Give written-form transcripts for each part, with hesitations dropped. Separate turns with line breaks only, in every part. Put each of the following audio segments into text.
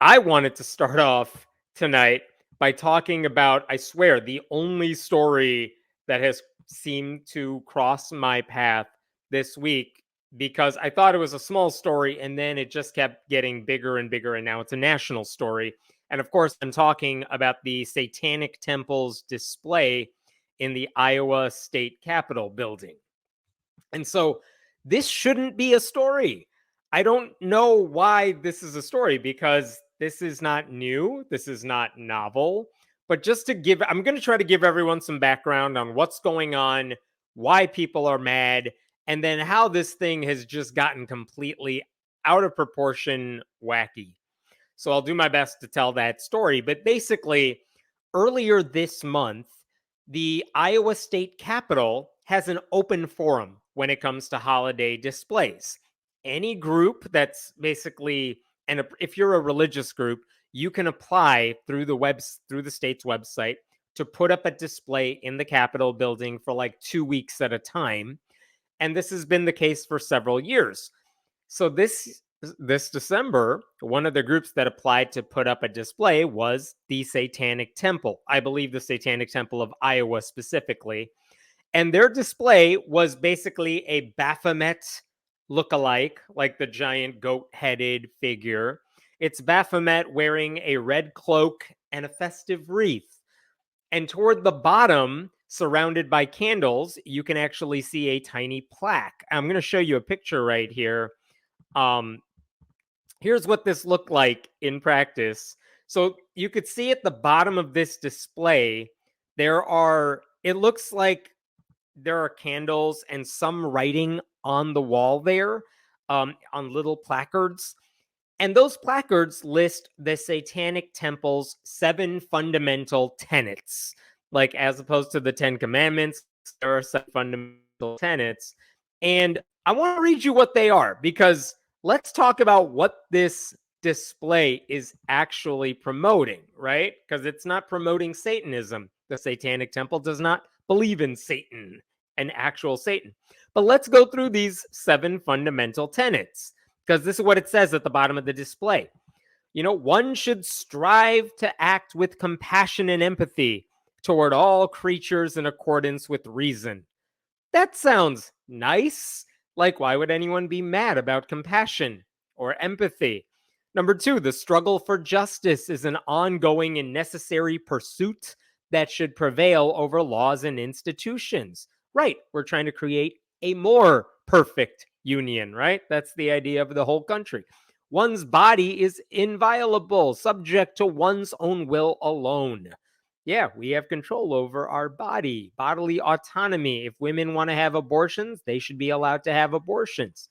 I wanted to start off tonight by talking about, I swear, the only story that has seemed to cross my path this week, because I thought it was a small story and then it just kept getting bigger and bigger, and now it's a national story. And of course, I'm talking about the Satanic Temple's display in the Iowa State Capitol building. And so this shouldn't be a story. I don't know why this is a story, because this is not new. This is not novel. But just to give, I'm going to try to give everyone some background on what's going on, why people are mad, and then how this thing has just gotten completely out of proportion wacky. So I'll do my best to tell that story. But basically, earlier this month, the Iowa State Capitol has an open forum when it comes to holiday displays. Any group that's basically, and if you're a religious group, you can apply through the state's website to put up a display in the Capitol building for like 2 weeks at a time. And this has been the case for several years. So this December, one of the groups that applied to put up a display was the Satanic Temple. I believe the Satanic Temple of Iowa specifically. And their display was basically a Baphomet lookalike, like the giant goat-headed figure. It's Baphomet wearing a red cloak and a festive wreath. And toward the bottom, surrounded by candles, you can actually see a tiny plaque. I'm going to show you a picture right here. Here's what this looked like in practice. So you could see at the bottom of this display, it looks like there are candles and some writing on the wall there, on little placards. And those placards list the Satanic Temple's 7 fundamental tenets. Like, as opposed to the 10 Commandments, there are 7 fundamental tenets. And I want to read you what they are, because let's talk about what this display is actually promoting, right? Because it's not promoting Satanism. The Satanic Temple does not believe in Satan, an actual Satan. But let's go through these 7 fundamental tenets, because this is what it says at the bottom of the display. One should strive to act with compassion and empathy toward all creatures in accordance with reason. That sounds nice. Like, why would anyone be mad about compassion or empathy? Number 2, the struggle for justice is an ongoing and necessary pursuit that should prevail over laws and institutions. Right, we're trying to create a more perfect union, right? That's the idea of the whole country. One's body is inviolable, subject to one's own will alone. Yeah, we have control over our body, bodily autonomy. If women want to have abortions, they should be allowed to have abortions.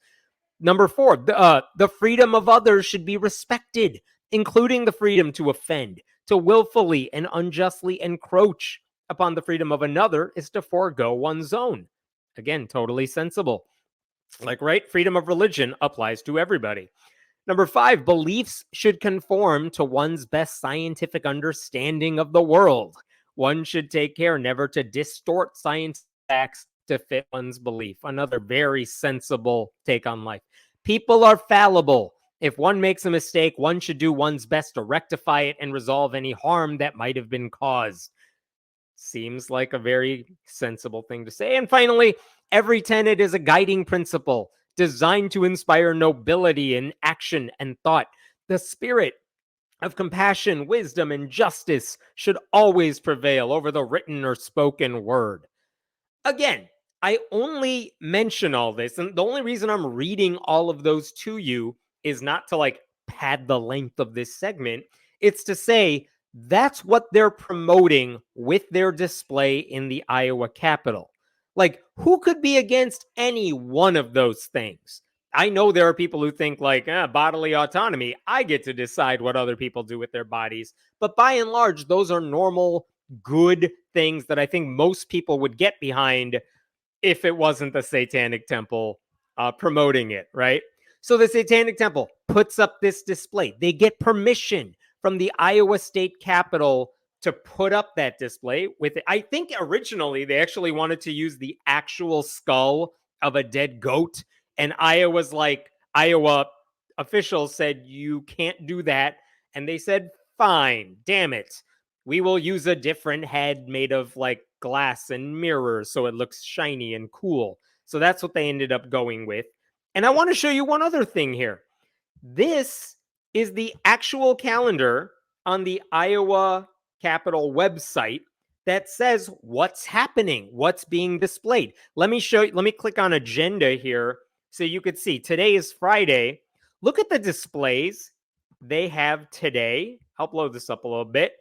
Number 4, the freedom of others should be respected, including the freedom to offend. To willfully and unjustly encroach upon the freedom of another is to forego one's own. Again, totally sensible. Like, right? Freedom of religion applies to everybody. Number 5, beliefs should conform to one's best scientific understanding of the world. One should take care never to distort science facts to fit one's belief. Another very sensible take on life. People are fallible. If one makes a mistake, one should do one's best to rectify it and resolve any harm that might have been caused. Seems like a very sensible thing to say. And finally, every tenet is a guiding principle designed to inspire nobility in action and thought. The spirit of compassion, wisdom, and justice should always prevail over the written or spoken word. Again, I only mention all this, and the only reason I'm reading all of those to you is not to like pad the length of this segment. It's to say that's what they're promoting with their display in the Iowa Capitol. Like, who could be against any one of those things? I know there are people who think like, bodily autonomy, I get to decide what other people do with their bodies. But by and large, those are normal, good things that I think most people would get behind if it wasn't the Satanic Temple promoting it, right? So the Satanic Temple puts up this display. They get permission from the Iowa State Capitol to put up that display with it. I think originally they actually wanted to use the actual skull of a dead goat, and Iowa officials said you can't do that, And they said, fine, damn it. We will use a different head made of like glass and mirrors so it looks shiny and cool. So that's what they ended up going with. And I want to show you one other thing here. This is the actual calendar on the Iowa Capitol website that says what's happening, what's being displayed. Let me show you, let me click on agenda here so you could see. Today is Friday. Look at the displays they have today. I'll blow this up a little bit.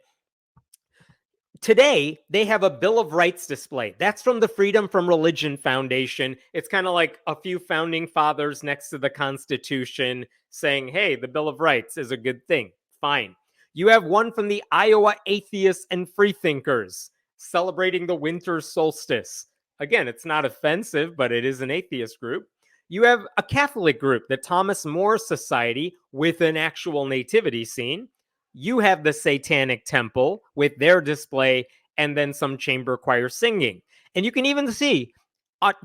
Today, they have a Bill of Rights display. That's from the Freedom from Religion Foundation. It's kind of like a few founding fathers next to the Constitution saying, hey, the Bill of Rights is a good thing. Fine. You have one from the Iowa Atheists and Freethinkers celebrating the winter solstice. Again, it's not offensive, but it is an atheist group. You have a Catholic group, the Thomas More Society, with an actual nativity scene. You have the Satanic Temple with their display and then some chamber choir singing. And you can even see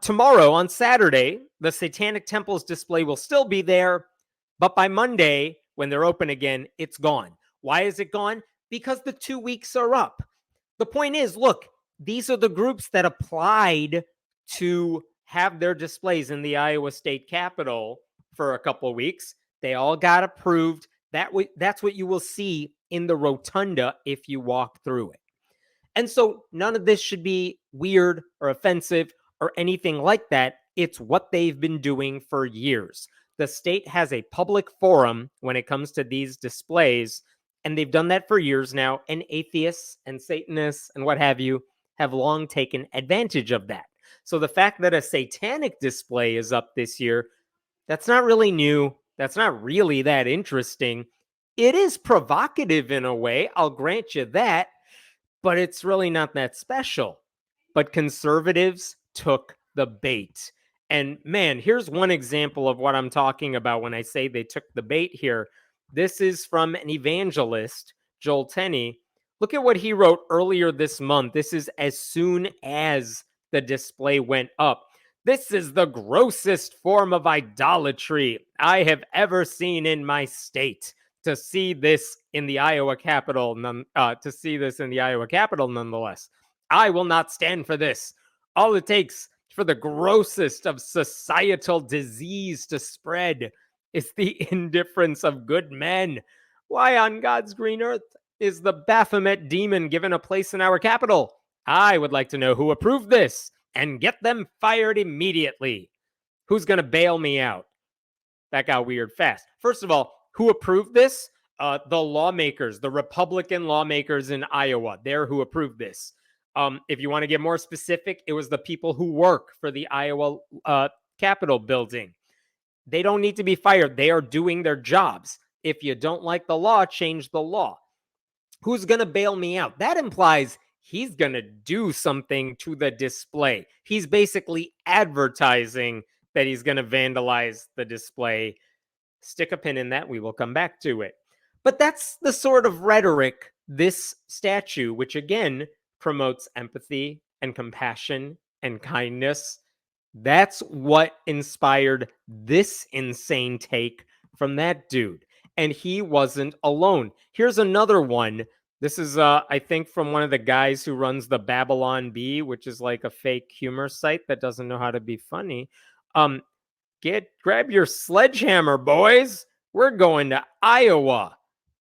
tomorrow on Saturday, the Satanic Temple's display will still be there. But by Monday, when they're open again, it's gone. Why is it gone? Because the 2 weeks are up. The point is, look, these are the groups that applied to have their displays in the Iowa State Capitol for a couple of weeks. They all got approved. That's what you will see in the rotunda if you walk through it. And so none of this should be weird or offensive or anything like that. It's what they've been doing for years. The state has a public forum when it comes to these displays, and they've done that for years now. And atheists and Satanists and what have you have long taken advantage of that. So the fact that a satanic display is up this year, that's not really new. That's not really that interesting. It is provocative in a way, I'll grant you that, but it's really not that special. But conservatives took the bait. And man, here's one example of what I'm talking about when I say they took the bait here. This is from an evangelist, Joel Tenney. Look at what he wrote earlier this month. This is as soon as the display went up. This is the grossest form of idolatry I have ever seen in my state. To see this in the Iowa Capitol, nonetheless. I will not stand for this. All it takes for the grossest of societal disease to spread is the indifference of good men. Why on God's green earth is the Baphomet demon given a place in our capital? I would like to know who approved this and get them fired immediately. Who's going to bail me out? That got weird fast. First of all, who approved this? The lawmakers, the Republican lawmakers in Iowa. They're who approved this. If you want to get more specific, it was the people who work for the Iowa Capitol building. They don't need to be fired. They are doing their jobs. If you don't like the law, change the law. Who's going to bail me out? That implies he's going to do something to the display. He's basically advertising that he's going to vandalize the display. Stick a pin in that. We will come back to it. But that's the sort of rhetoric this statue, which again promotes empathy and compassion and kindness, that's what inspired this insane take from that dude. And he wasn't alone. Here's another one. This is, I think, from one of the guys who runs the Babylon Bee, which is like a fake humor site that doesn't know how to be funny. Grab your sledgehammer, boys. We're going to Iowa.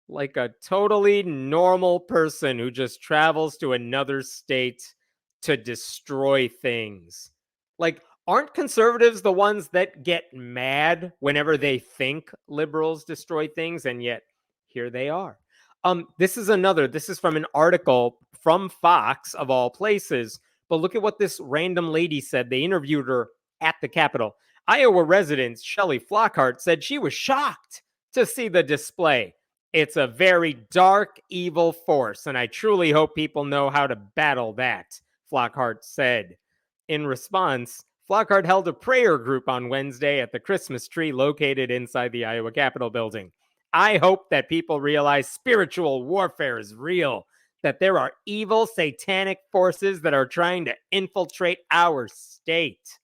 Like a totally normal person who just travels to another state to destroy things. Like, aren't conservatives the ones that get mad whenever they think liberals destroy things? And yet, here they are. This is from an article from Fox, of all places. But look at what this random lady said. They interviewed her at the Capitol. Iowa resident Shelley Flockhart said she was shocked to see the display. It's a very dark, evil force, and I truly hope people know how to battle that, Flockhart said. In response, Flockhart held a prayer group on Wednesday at the Christmas tree located inside the Iowa Capitol building. I hope that people realize spiritual warfare is real, that there are evil, satanic forces that are trying to infiltrate our state.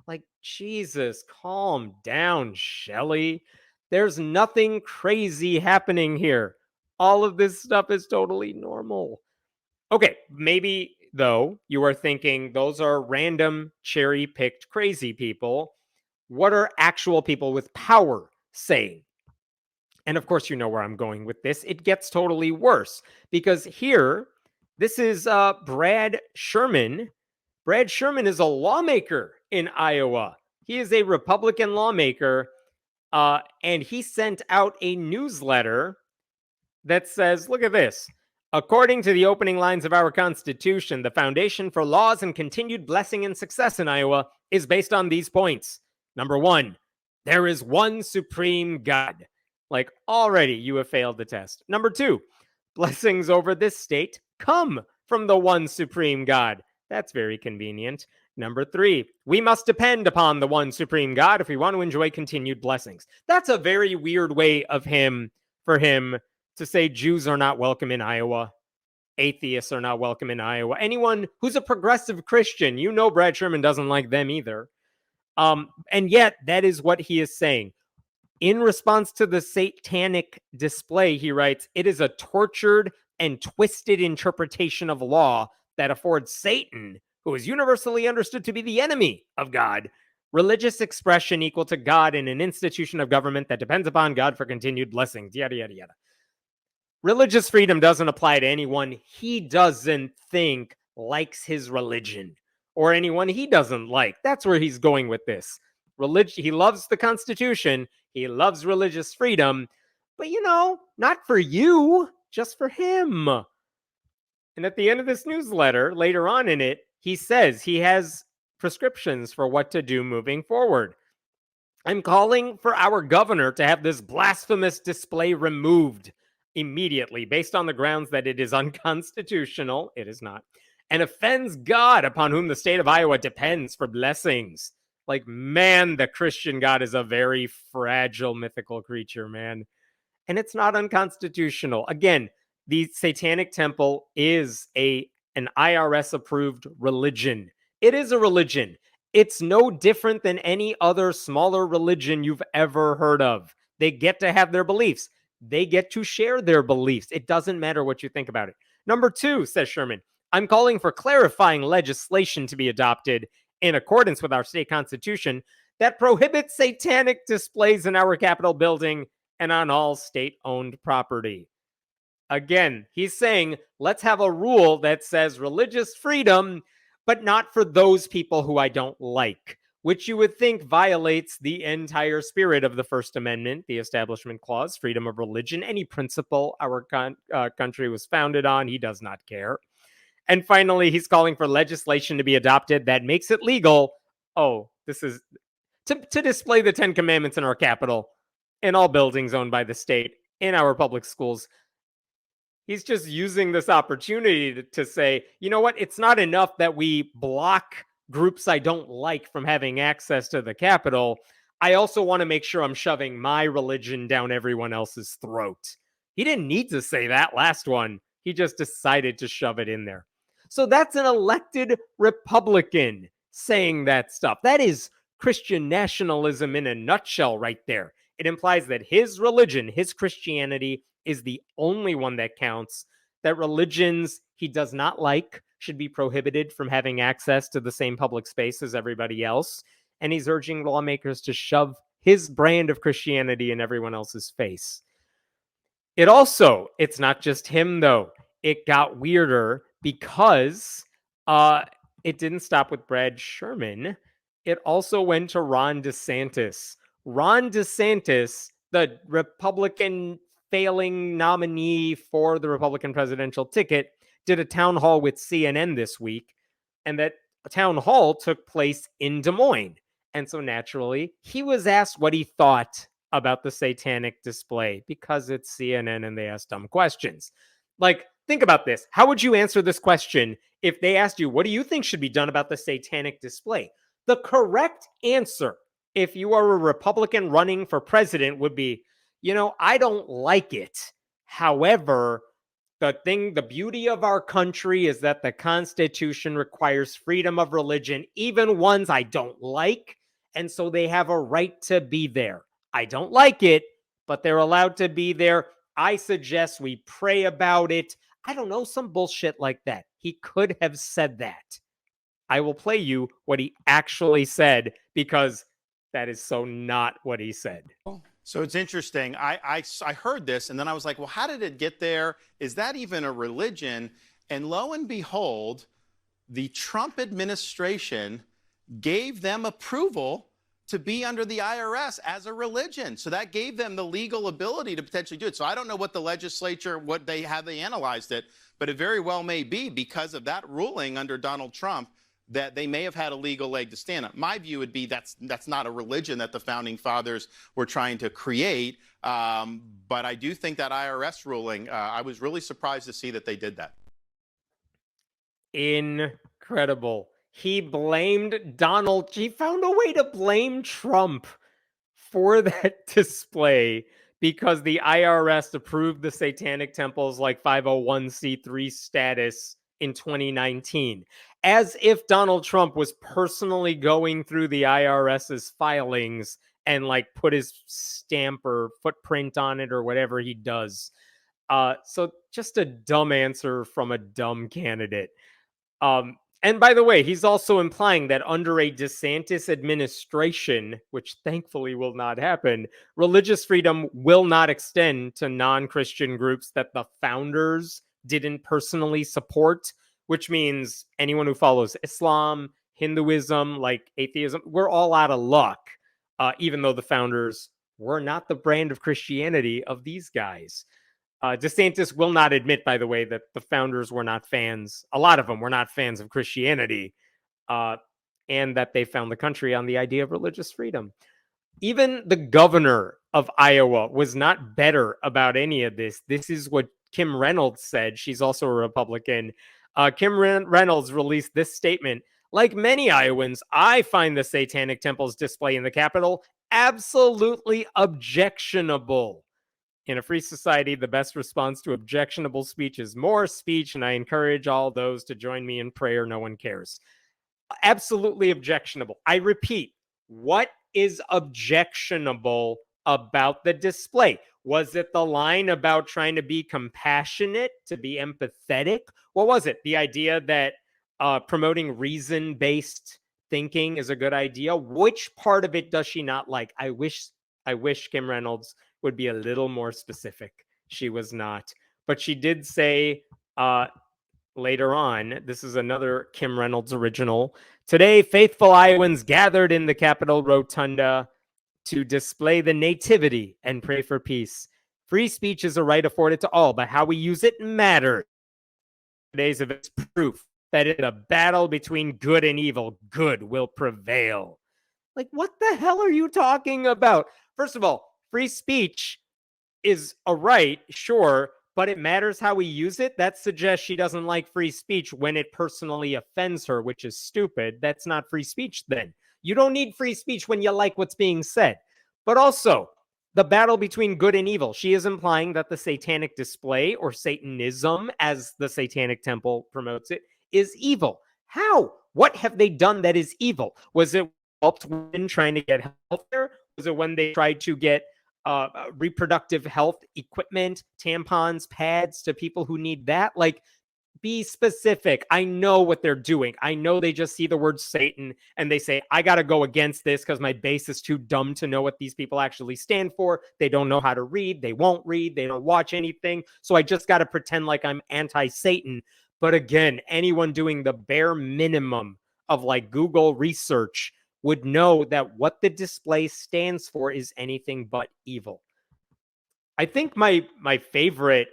Like, Jesus, calm down, Shelley. There's nothing crazy happening here. All of this stuff is totally normal. Okay, maybe though you are thinking those are random cherry picked crazy people. What are actual people with power saying? And of course, you know where I'm going with this. It gets totally worse because here, this is Brad Sherman. Brad Sherman is a lawmaker in Iowa. He is a Republican lawmaker, and he sent out a newsletter that says, look at this. According to the opening lines of our Constitution, the foundation for laws and continued blessing and success in Iowa is based on these points. Number one, there is one supreme God. Like, already you have failed the test. Number two, blessings over this state come from the one supreme God. That's very convenient. Number three, we must depend upon the one supreme God if we want to enjoy continued blessings. That's a very weird way of for him to say Jews are not welcome in Iowa. Atheists are not welcome in Iowa. Anyone who's a progressive Christian, you know Brad Sherman doesn't like them either. And yet, that is what he is saying. In response to the satanic display, he writes, it is a tortured and twisted interpretation of law that affords Satan, who is universally understood to be the enemy of God, religious expression equal to God in an institution of government that depends upon God for continued blessings, yada, yada, yada. Religious freedom doesn't apply to anyone he doesn't think likes his religion or anyone he doesn't like. That's where he's going with this. He loves the Constitution. He loves religious freedom, but not for you, just for him. And at the end of this newsletter, later on in it, he says he has prescriptions for what to do moving forward. I'm calling for our governor to have this blasphemous display removed immediately based on the grounds that it is unconstitutional. It is not. And offends God upon whom the state of Iowa depends for blessings. Like, man, the Christian God is a very fragile mythical creature, man. And it's not unconstitutional. Again, the Satanic Temple is an IRS approved religion. It is a religion. It's no different than any other smaller religion you've ever heard of. They get to have their beliefs. They get to share their beliefs. It doesn't matter what you think about it. Number two, says Sherman, I'm calling for clarifying legislation to be adopted in accordance with our state constitution that prohibits satanic displays in our Capitol building and on all state-owned property. Again, he's saying, let's have a rule that says religious freedom, but not for those people who I don't like, which you would think violates the entire spirit of the First Amendment, the Establishment Clause, freedom of religion, any principle our country was founded on. He does not care. And finally, he's calling for legislation to be adopted that makes it legal. Oh, this is to display the 10 Commandments in our Capitol, in all buildings owned by the state, in our public schools. He's just using this opportunity to say, you know what? It's not enough that we block groups I don't like from having access to the Capitol. I also want to make sure I'm shoving my religion down everyone else's throat. He didn't need to say that last one. He just decided to shove it in there. So that's an elected Republican saying that stuff. That is Christian nationalism in a nutshell right there. It implies that his religion, his Christianity, is the only one that counts, that religions he does not like should be prohibited from having access to the same public space as everybody else. And he's urging lawmakers to shove his brand of Christianity in everyone else's face. It's not just him, though. It got weirder because it didn't stop with Brad Sherman. It also went to Ron DeSantis. Ron DeSantis, the Republican failing nominee for the Republican presidential ticket, did a town hall with CNN this week, and that town hall took place in Des Moines. And so naturally, he was asked what he thought about the satanic display because it's CNN and they ask dumb questions. Like, think about this. How would you answer this question if they asked you, what do you think should be done about the satanic display? The correct answer, if you are a Republican running for president, would be, I don't like it. However, the beauty of our country is that the Constitution requires freedom of religion, even ones I don't like. And so they have a right to be there. I don't like it, but they're allowed to be there. I suggest we pray about it. I don't know, some bullshit like that. He could have said that. I will play you what he actually said because that is so not what he said.
So it's interesting. I heard this and then I was like, well, how did it get there? Is that even a religion? And lo and behold, the Trump administration gave them approval to be under the IRS as a religion. So that gave them the legal ability to potentially do it. So I don't know what the legislature, how they analyzed it, but it very well may be because of that ruling under Donald Trump that they may have had a legal leg to stand on. My view would be that's not a religion that the founding fathers were trying to create. But I do think that IRS ruling, I was really surprised to see that they did that.
Incredible. He blamed Donald. He found a way to blame Trump for that display because the IRS approved the Satanic Temple's like 501c3 status in 2019, as if Donald Trump was personally going through the IRS's filings and like put his stamp or footprint on it or whatever he does. So just a dumb answer from a dumb candidate. And by the way, he's also implying that under a DeSantis administration, which thankfully will not happen, religious freedom will not extend to non-Christian groups that the founders didn't personally support, which means anyone who follows Islam, Hinduism, like atheism, we're all out of luck, even though the founders were not the brand of Christianity of these guys. DeSantis will not admit, by the way, that the founders were not fans. A lot of them were not fans of Christianity, and that they found the country on the idea of religious freedom. Even the governor of Iowa was not better about any of this. This is what Kim Reynolds said. She's also a Republican. Kim Reynolds released this statement. Like many Iowans, I find the Satanic Temple's display in the Capitol absolutely objectionable. In a free society, the best response to objectionable speech is more speech, and I encourage all those to join me in prayer. No one cares. Absolutely objectionable. I repeat, what is objectionable about the display? Was it the line about trying to be compassionate, to be empathetic? What was it? The idea that promoting reason-based thinking is a good idea? Which part of it does she not like? I wish Kim Reynolds would be a little more specific. She was not. But she did say later on, this is another Kim Reynolds original. Today, faithful Iowans gathered in the Capitol Rotunda to display the nativity and pray for peace. Free speech is a right afforded to all, but how we use it matters. Today's event is proof that in a battle between good and evil, good will prevail. Like, what the hell are you talking about? First of all, free speech is a right, sure, but it matters how we use it. That suggests she doesn't like free speech when it personally offends her, which is stupid. That's not free speech then. You don't need free speech when you like what's being said. But also, the battle between good and evil. She is implying that the satanic display, or Satanism, as the Satanic Temple promotes it, is evil. How? What have they done that is evil? Was it helped women trying to get health care? Was it when they tried to get reproductive health equipment, tampons, pads to people who need that? Like, be specific. I know what they're doing. I know they just see the word Satan and they say, I got to go against this because my base is too dumb to know what these people actually stand for. They don't know how to read. They won't read. They don't watch anything. So I just got to pretend like I'm anti-Satan. But again, anyone doing the bare minimum of like Google research would know that what the display stands for is anything but evil. I think my favorite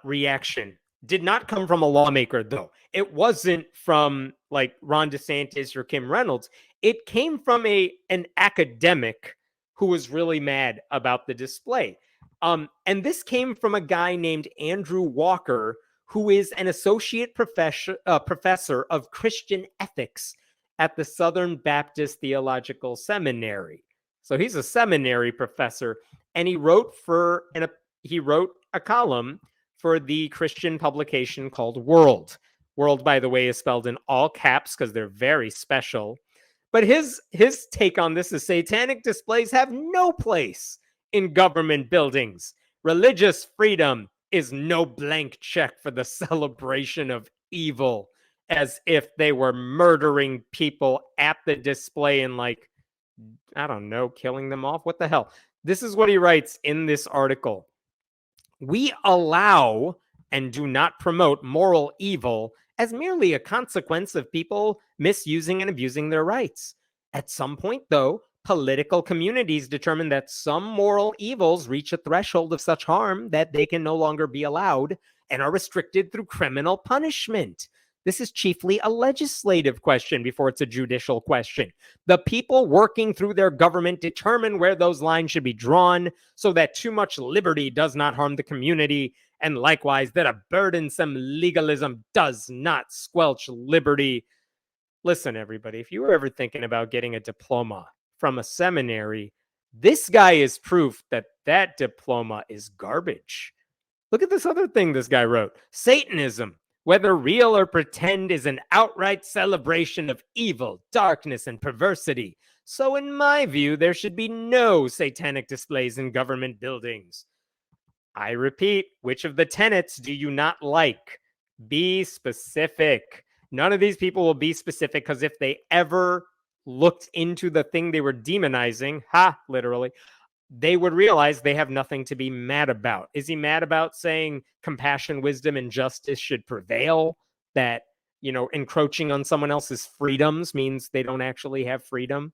reaction did not come from a lawmaker, though. It wasn't from like Ron DeSantis or Kim Reynolds. It came from an academic who was really mad about the display. And this came from a guy named Andrew Walker, who is an associate professor of Christian ethics at the Southern Baptist Theological Seminary. So he's a seminary professor, and he wrote a column for the Christian publication called World. World, by the way, is spelled in all caps because they're very special. But his take on this is satanic displays have no place in government buildings. Religious freedom is no blank check for the celebration of evil, as if they were murdering people at the display and, like, I don't know, killing them off. What the hell? This is what he writes in this article. We allow and do not promote moral evil as merely a consequence of people misusing and abusing their rights. At some point, though, political communities determine that some moral evils reach a threshold of such harm that they can no longer be allowed and are restricted through criminal punishment. This is chiefly a legislative question before it's a judicial question. The people working through their government determine where those lines should be drawn so that too much liberty does not harm the community, and likewise that a burdensome legalism does not squelch liberty. Listen, everybody, if you were ever thinking about getting a diploma from a seminary, this guy is proof that that diploma is garbage. Look at this other thing this guy wrote. Satanism, whether real or pretend, is an outright celebration of evil, darkness, and perversity. So in my view, there should be no satanic displays in government buildings. I repeat, which of the tenets do you not like? Be specific. None of these people will be specific, because if they ever looked into the thing they were demonizing, literally, they would realize they have nothing to be mad about. Is he mad about saying compassion, wisdom, and justice should prevail? That, encroaching on someone else's freedoms means they don't actually have freedom?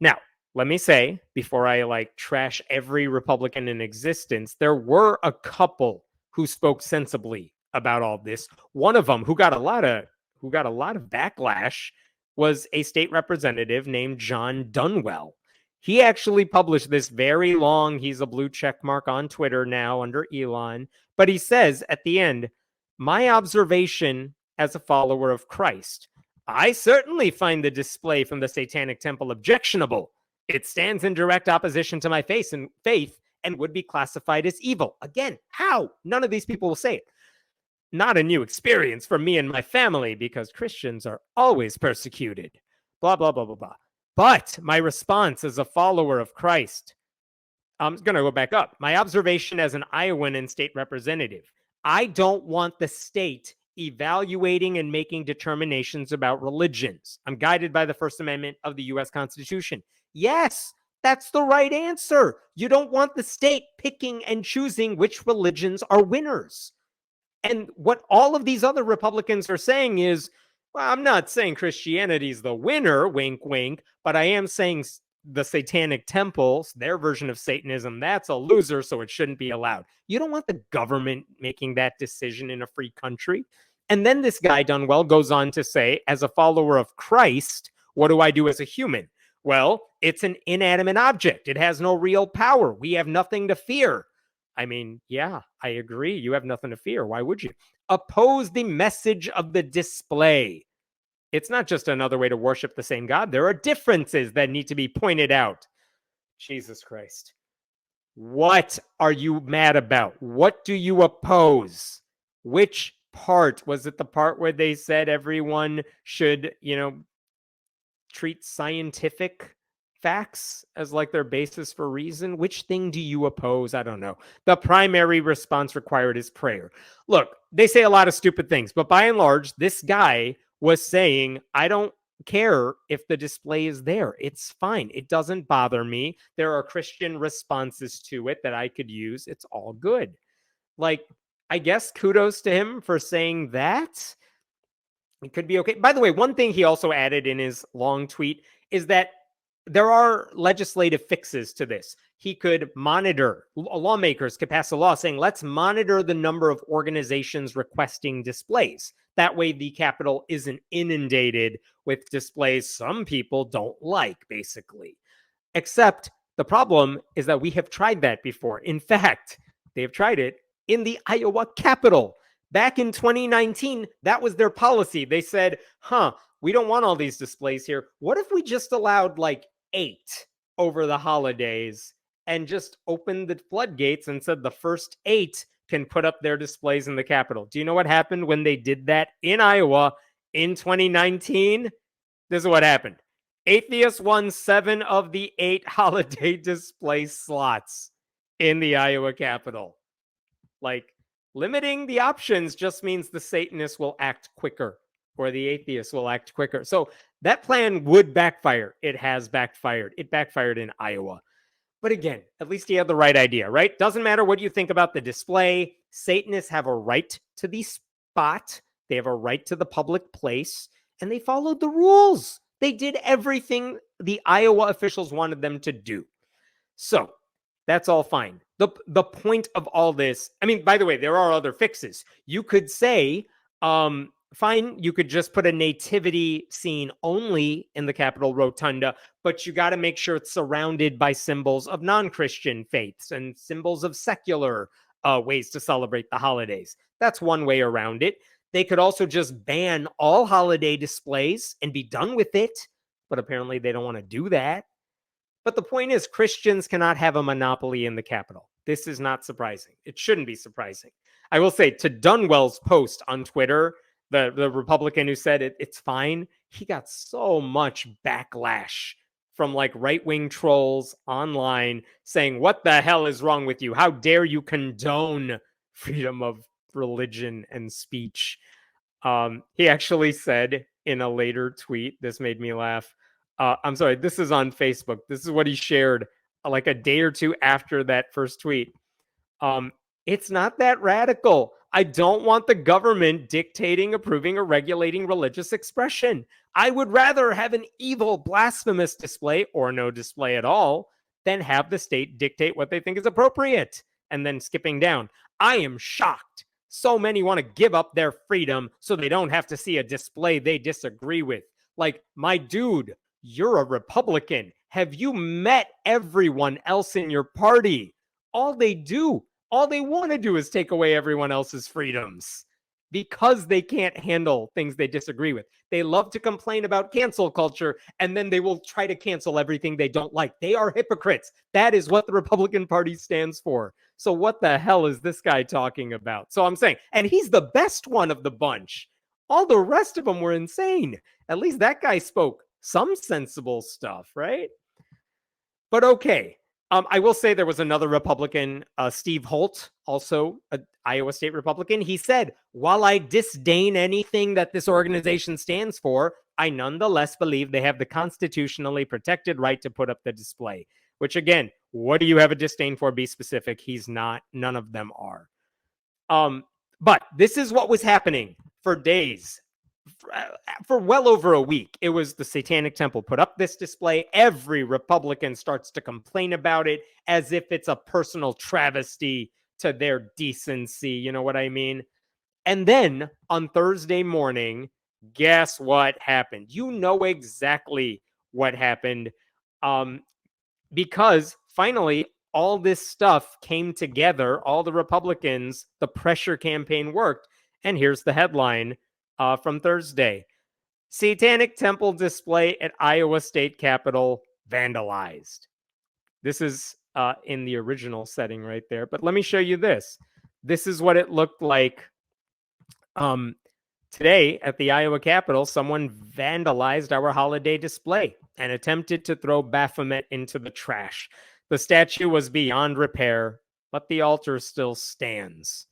Now, let me say, before I trash every Republican in existence, there were a couple who spoke sensibly about all this. One of them who got a lot of backlash was a state representative named John Dunwell. He actually published this very long, he's a blue check mark on Twitter now under Elon, but he says at the end, my observation as a follower of Christ, I certainly find the display from the Satanic Temple objectionable. It stands in direct opposition to my faith and would be classified as evil. Again, how? None of these people will say it. Not a new experience for me and my family, because Christians are always persecuted. Blah, blah, blah, blah, blah. But my response as a follower of Christ, I'm going to go back up. My observation as an Iowan and state representative, I don't want the state evaluating and making determinations about religions. I'm guided by the First Amendment of the U.S. Constitution. Yes, that's the right answer. You don't want the state picking and choosing which religions are winners. And what all of these other Republicans are saying is, well, I'm not saying Christianity is the winner, wink, wink, but I am saying the Satanic Temple, their version of Satanism, that's a loser, so it shouldn't be allowed. You don't want the government making that decision in a free country. And then this guy, Dunwell, goes on to say, as a follower of Christ, what do I do as a human? Well, it's an inanimate object. It has no real power. We have nothing to fear. I mean, yeah, I agree. You have nothing to fear. Why would you? Oppose the message of the display. It's not just another way to worship the same God. There are differences that need to be pointed out. Jesus Christ. What are you mad about? What do you oppose? Which part? Was it the part where they said everyone should, treat scientific facts as like their basis for reason? Which thing do you oppose? I don't know. The primary response required is prayer. Look, they say a lot of stupid things, but by and large, this guy was saying, I don't care if the display is there. It's fine. It doesn't bother me. There are Christian responses to it that I could use. It's all good. I guess kudos to him for saying that. It could be okay. By the way, one thing he also added in his long tweet is that there are legislative fixes to this. He could monitor, lawmakers could pass a law saying, let's monitor the number of organizations requesting displays. That way the Capitol isn't inundated with displays some people don't like, basically. Except the problem is that we have tried that before. In fact, they have tried it in the Iowa Capitol. Back in 2019, that was their policy. They said, we don't want all these displays here. What if we just allowed 8 over the holidays and just opened the floodgates and said the first 8 can put up their displays in the Capitol? Do you know what happened when they did that in Iowa in 2019? This is what happened. Atheist won 7 of the 8 holiday display slots. in the Iowa Capitol. Like, limiting the options just means the Satanists will act quicker or the atheists will act quicker. So that plan would backfire. It has backfired. It backfired in Iowa. But again, at least he had the right idea, right? Doesn't matter what you think about the display. Satanists have a right to the spot. They have a right to the public place, and they followed the rules. They did everything the Iowa officials wanted them to do. So that's all fine. The point of all this, I mean, by the way, there are other fixes. You could say, fine, you could just put a nativity scene only in the Capitol Rotunda, but you got to make sure it's surrounded by symbols of non-Christian faiths and symbols of secular ways to celebrate the holidays. That's one way around it. They could also just ban all holiday displays and be done with it, but apparently they don't want to do that. But the point is, Christians cannot have a monopoly in the Capitol. This is not surprising. It shouldn't be surprising. I will say, to Dunwell's post on Twitter, the Republican who said it's fine, he got so much backlash from like right-wing trolls online saying, what the hell is wrong with you? How dare you condone freedom of religion and speech? He actually said in a later tweet, this made me laugh. I'm sorry, this is on Facebook. This is what he shared like a day or two after that first tweet. It's not that radical. I don't want the government dictating, approving, or regulating religious expression. I would rather have an evil, blasphemous display or no display at all than have the state dictate what they think is appropriate. And then skipping down, I am shocked so many want to give up their freedom so they don't have to see a display they disagree with. Like, my dude, you're a Republican. Have you met everyone else in your party? All they want to do is take away everyone else's freedoms because they can't handle things they disagree with. They love to complain about cancel culture, and then they will try to cancel everything they don't like. They are hypocrites. That is what the Republican Party stands for. So what the hell is this guy talking about? So I'm saying, and he's the best one of the bunch. All the rest of them were insane. At least that guy spoke some sensible stuff, right? But okay. I will say there was another Republican, Steve Holt, also an Iowa State Republican. He said, while I disdain anything that this organization stands for, I nonetheless believe they have the constitutionally protected right to put up the display. Which again, what do you have a disdain for? Be specific. He's not. None of them are. But this is what was happening for days. For well over a week, it was the Satanic Temple put up this display. Every Republican starts to complain about it as if it's a personal travesty to their decency. You know what I mean? And then on Thursday morning, guess what happened? You know exactly what happened. Because finally, all this stuff came together. All the Republicans, the pressure campaign worked. And here's the headline from Thursday. Satanic Temple display at Iowa State Capitol vandalized. This is in the original setting right there. But let me show you this. This is what it looked like today at the Iowa Capitol. Someone vandalized our holiday display and attempted to throw Baphomet into the trash. The statue was beyond repair, but the altar still stands.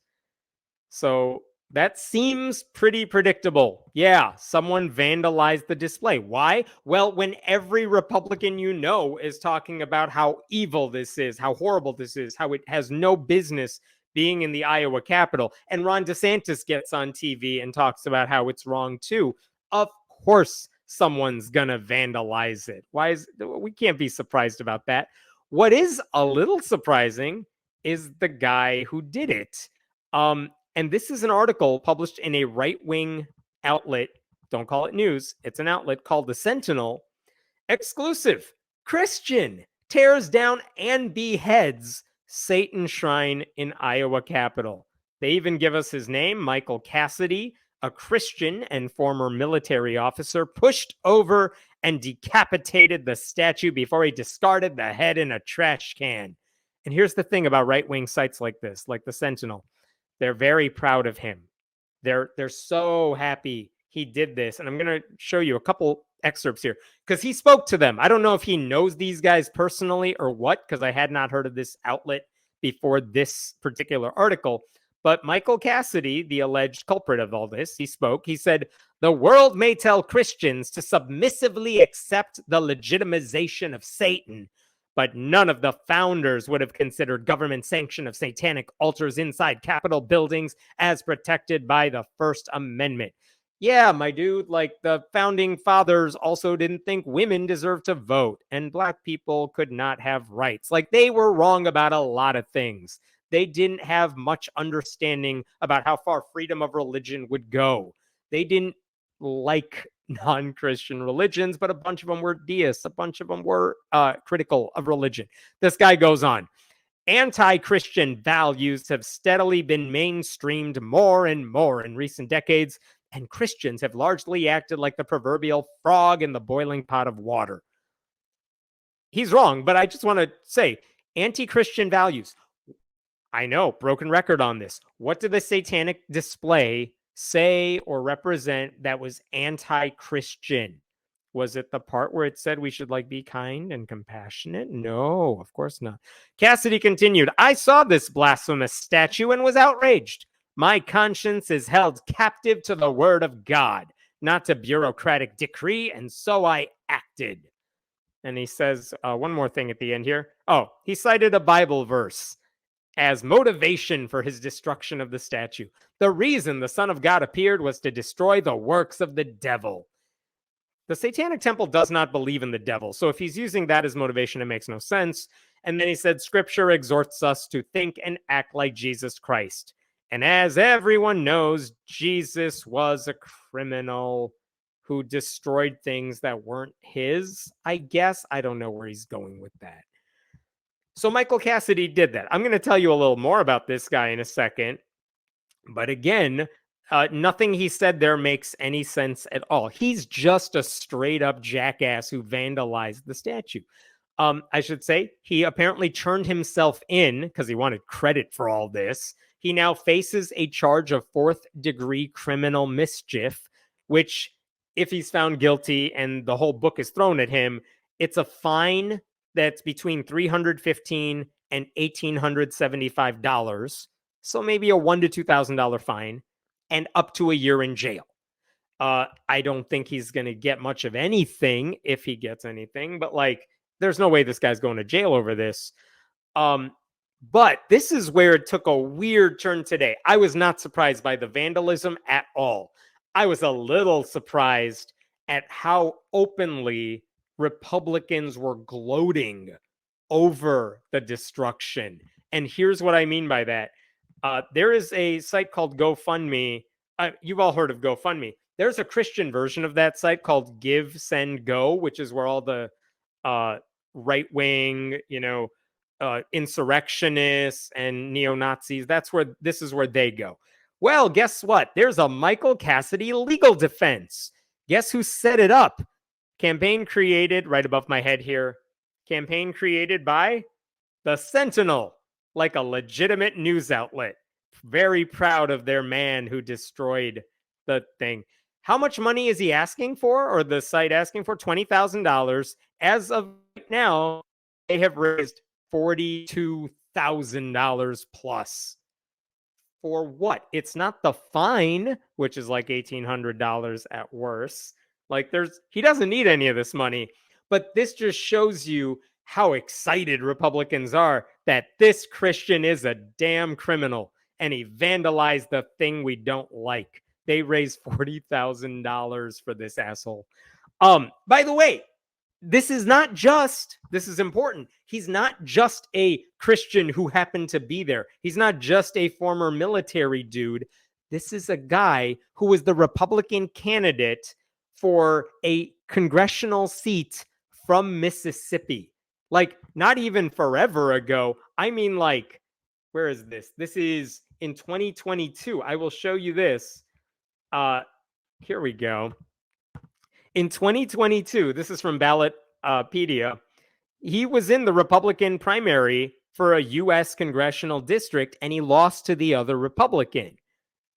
So that seems pretty predictable. Yeah, someone vandalized the display. Why? Well, when every Republican you know is talking about how evil this is, how horrible this is, how it has no business being in the Iowa Capitol, and Ron DeSantis gets on TV and talks about how it's wrong too, of course someone's gonna vandalize it. We can't be surprised about that. What is a little surprising is the guy who did it. And this is an article published in a right-wing outlet. Don't call it news. It's an outlet called The Sentinel. Exclusive. Christian tears down and beheads Satan shrine in Iowa Capitol. They even give us his name, Michael Cassidy, a Christian and former military officer, pushed over and decapitated the statue before he discarded the head in a trash can. And here's the thing about right-wing sites like this, like The Sentinel. They're very proud of him. They're so happy he did this. And I'm going to show you a couple excerpts here because he spoke to them. I don't know if he knows these guys personally or what, because I had not heard of this outlet before this particular article. But Michael Cassidy, the alleged culprit of all this, he spoke. He said, "The world may tell Christians to submissively accept the legitimization of Satan, but none of the founders would have considered government sanction of satanic altars inside Capitol buildings as protected by the First Amendment." Yeah, my dude, like the founding fathers also didn't think women deserved to vote and black people could not have rights. Like they were wrong about a lot of things. They didn't have much understanding about how far freedom of religion would go. They didn't like non-Christian religions, but a bunch of them were deists. A bunch of them were critical of religion. This guy goes on. Anti-Christian values have steadily been mainstreamed more and more in recent decades, and Christians have largely acted like the proverbial frog in the boiling pot of water. He's wrong, but I just want to say, anti-Christian values. I know, broken record on this. What did the satanic display say or represent that was anti-Christian? Was it the part where it said we should like be kind and compassionate? No, of course not. Cassidy continued, "I saw this blasphemous statue and was outraged. My conscience is held captive to the word of God, not to bureaucratic decree, and so I acted." And he says one more thing at the end here. Oh, he cited a Bible verse as motivation for his destruction of the statue. The reason the Son of God appeared was to destroy the works of the devil. The Satanic Temple does not believe in the devil, so if he's using that as motivation, it makes no sense. And then he said, "Scripture exhorts us to think and act like Jesus Christ. And as everyone knows, Jesus was a criminal who destroyed things that weren't his." I guess. I don't know where he's going with that. So Michael Cassidy did that. I'm going to tell you a little more about this guy in a second. But again, nothing he said there makes any sense at all. He's just a straight up jackass who vandalized the statue. I should say he apparently turned himself in because he wanted credit for all this. He now faces a charge of 4th-degree criminal mischief, which, if he's found guilty and the whole book is thrown at him, it's a fine that's between $315 and $1,875. So maybe a $1,000 to $2,000 fine and up to a year in jail. I don't think he's going to get much of anything if he gets anything, but like, there's no way this guy's going to jail over this. But this is where it took a weird turn today. I was not surprised by the vandalism at all. I was a little surprised at how openly Republicans were gloating over the destruction. And here's what I mean by that. There is a site called GoFundMe. You've all heard of GoFundMe. There's a Christian version of that site called Give, Send, Go, which is where all the right-wing, insurrectionists and neo-Nazis, this is where they go. Well, guess what? There's a Michael Cassidy legal defense. Guess who set it up? Campaign created, right above my head here, campaign created by the Sentinel, like a legitimate news outlet. Very proud of their man who destroyed the thing. How much money is he asking for, or the site asking for? $20,000. As of right now, they have raised $42,000 plus. For what? It's not the fine, which is like $1,800 at worst. Like he doesn't need any of this money, but this just shows you how excited Republicans are that this Christian is a damn criminal and he vandalized the thing we don't like. They raised $40,000 for this asshole. By the way, this is important. He's not just a Christian who happened to be there. He's not just a former military dude. This is a guy who was the Republican candidate for a congressional seat from Mississippi. Like, not even forever ago. I mean, like, where is this? This is in 2022. I will show you this. Here we go. In 2022, this is from Ballotpedia, he was in the Republican primary for a U.S. congressional district, and he lost to the other Republican.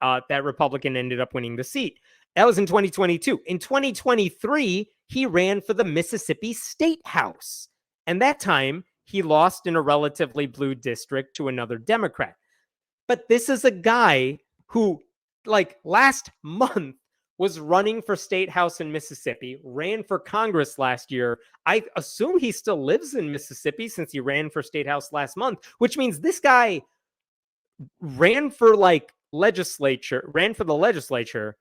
That Republican ended up winning the seat. That was in 2022. In 2023, he ran for the Mississippi State House. And that time, he lost in a relatively blue district to another Democrat. But this is a guy who, like, last month was running for state house in Mississippi, ran for Congress last year. I assume he still lives in Mississippi since he ran for state house last month, which means this guy ran for the legislature,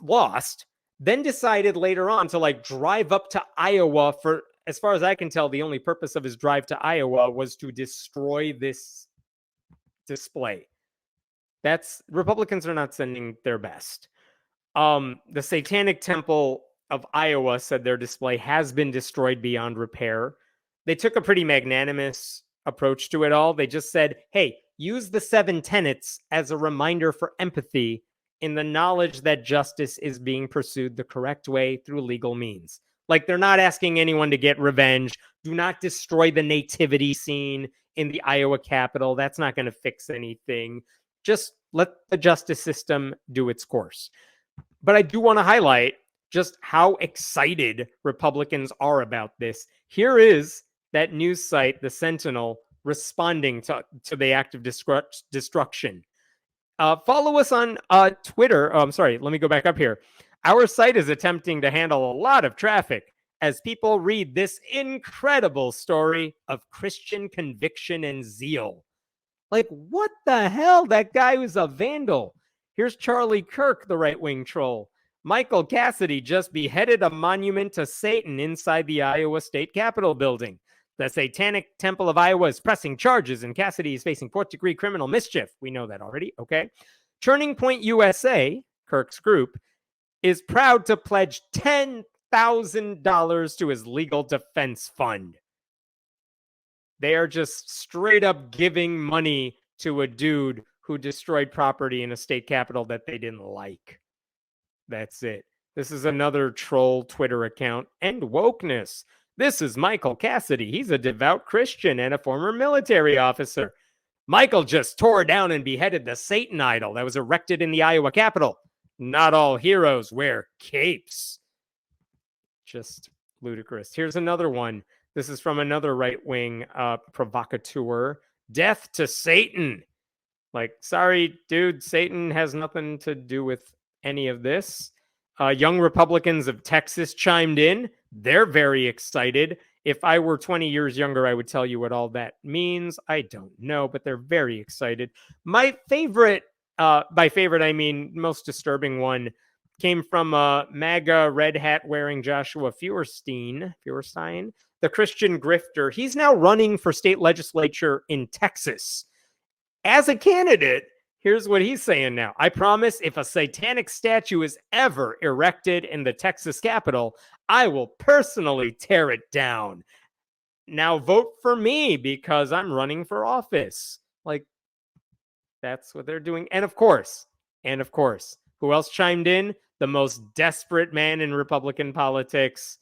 lost, then decided later on to like drive up to Iowa for, as far as I can tell, the only purpose of his drive to Iowa was to destroy this display. Republicans are not sending their best. The Satanic Temple of Iowa said their display has been destroyed beyond repair. They took a pretty magnanimous approach to it all. They just said, hey, use the 7 tenets as a reminder for empathy in the knowledge that justice is being pursued the correct way through legal means. Like, they're not asking anyone to get revenge. Do not destroy the nativity scene in the Iowa Capitol. That's not going to fix anything. Just let the justice system do its course. But I do want to highlight just how excited Republicans are about this. Here is that news site, the Sentinel, responding to the act of destruction. Follow us on Twitter. Oh, I'm sorry. Let me go back up here. Our site is attempting to handle a lot of traffic as people read this incredible story of Christian conviction and zeal. Like, what the hell? That guy was a vandal. Here's Charlie Kirk, the right-wing troll. Michael Cassidy just beheaded a monument to Satan inside the Iowa State Capitol building. The Satanic Temple of Iowa is pressing charges, and Cassidy is facing 4th-degree criminal mischief. We know that already, okay? Turning Point USA, Kirk's group, is proud to pledge $10,000 to his legal defense fund. They are just straight up giving money to a dude who destroyed property in a state capitol that they didn't like. That's it. This is another troll Twitter account. And wokeness. This is Michael Cassidy. He's a devout Christian and a former military officer. Michael just tore down and beheaded the Satan idol that was erected in the Iowa Capitol. Not all heroes wear capes. Just ludicrous. Here's another one. This is from another right-wing provocateur. Death to Satan. Like, sorry, dude, Satan has nothing to do with any of this. Young Republicans of Texas chimed in. They're very excited. If I were 20 years younger, I would tell you what all that means. I don't know, but they're very excited. My favorite, by favorite, I mean most disturbing one, came from MAGA red hat wearing Joshua Feuerstein, the Christian grifter. He's now running for state legislature in Texas. As a candidate, here's what he's saying now. I promise if a satanic statue is ever erected in the Texas Capitol, I will personally tear it down. Now vote for me because I'm running for office. Like, that's what they're doing. And of course, who else chimed in? The most desperate man in Republican politics,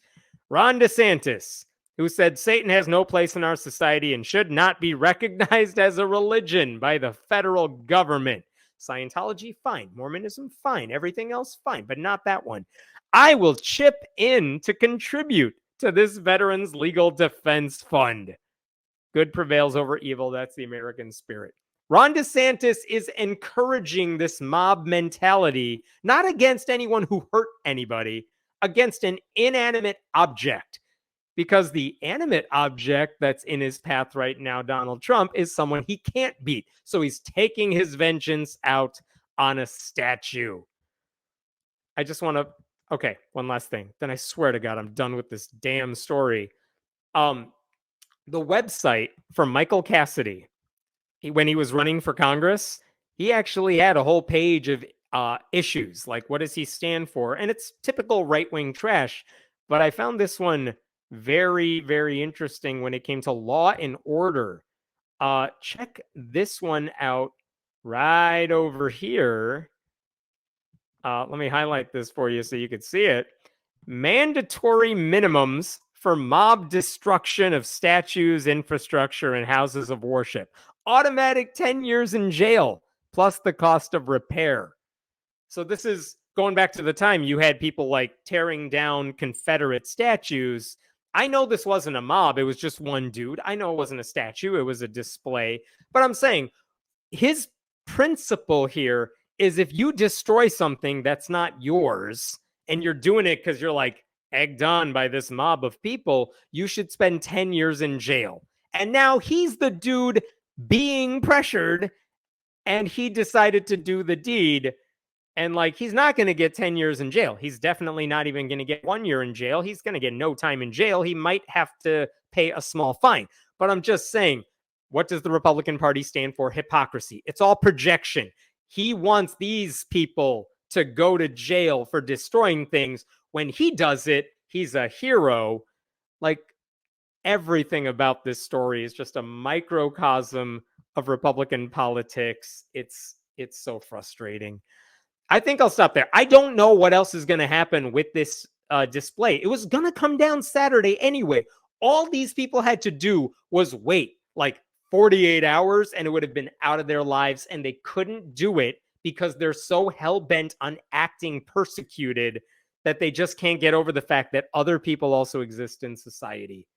Ron DeSantis, who said Satan has no place in our society and should not be recognized as a religion by the federal government. Scientology, fine. Mormonism, fine. Everything else, fine. But not that one. I will chip in to contribute to this Veterans Legal Defense Fund. Good prevails over evil. That's the American spirit. Ron DeSantis is encouraging this mob mentality, not against anyone who hurt anybody, against an inanimate object. Because the animate object that's in his path right now, Donald Trump, is someone he can't beat. So he's taking his vengeance out on a statue. I just want to... Okay, one last thing. Then I swear to God, I'm done with this damn story. The website for Michael Cassidy, when he was running for Congress, he actually had a whole page of issues. Like, what does he stand for? And it's typical right-wing trash. But I found this one very, very interesting when it came to law and order. Check this one out right over here. Let me highlight this for you so you can see it. Mandatory minimums for mob destruction of statues, infrastructure, and houses of worship. Automatic 10 years in jail, plus the cost of repair. So this is going back to the time you had people like tearing down Confederate statues, I know this wasn't a mob. It was just one dude. I know it wasn't a statue. It was a display. But I'm saying his principle here is if you destroy something that's not yours and you're doing it because you're like egged on by this mob of people, you should spend 10 years in jail. And now he's the dude being pressured and he decided to do the deed. And like, he's not going to get 10 years in jail. He's definitely not even going to get 1 year in jail. He's going to get no time in jail. He might have to pay a small fine. But I'm just saying, what does the Republican Party stand for? Hypocrisy. It's all projection. He wants these people to go to jail for destroying things. When he does it, he's a hero. Like, everything about this story is just a microcosm of Republican politics. It's so frustrating. I think I'll stop there. I don't know what else is going to happen with this display. It was going to come down Saturday anyway. All these people had to do was wait like 48 hours and it would have been out of their lives, and they couldn't do it because they're so hell-bent on acting persecuted that they just can't get over the fact that other people also exist in society.